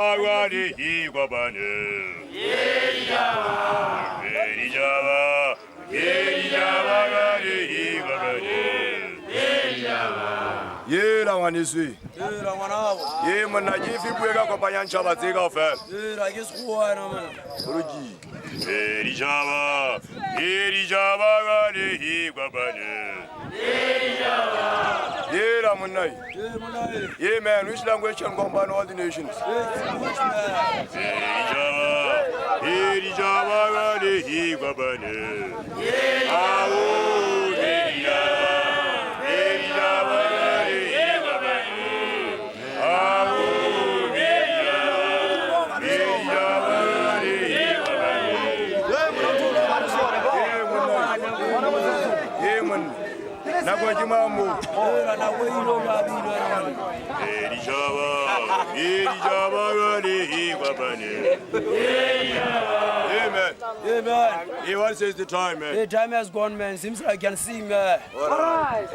Agari Higuabane. Yeri Java. Yeri Java. Yeri Java. Agari Higuabane. Yeri Java. Yera wanisui. Yera wanabo. Ye mana jifi buega kwa panyancha bazega ofel. Yera kiskuwa na mana. Ruji. Yeri Java. Yeri Java. Agari Higuabane. Yeri Java. Yeah, Munai. Yeah, man. Which language can combine all the nations? Nakwajimambo na kwelo babilo Elijaba Amen. Amen. What says the time, man? The time has gone, man. Seems like I can see, man. All right.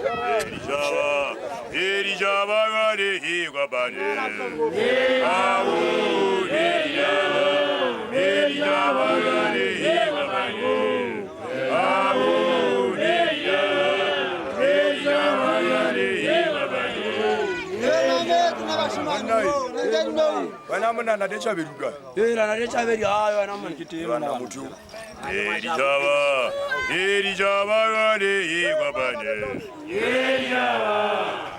Wanamuna na decha beruga. Na decha beri hayo wanamuna kiti wana mutu. Elijaba gari higwabane.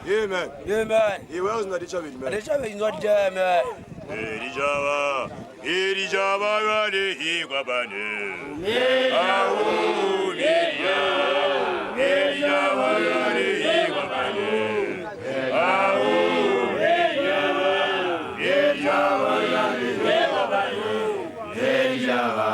Amen. Amen. He was not decha beri. Decha beri not there, man. Elijaba gari higwabane. Elijaba gari higwabane. Elijaba.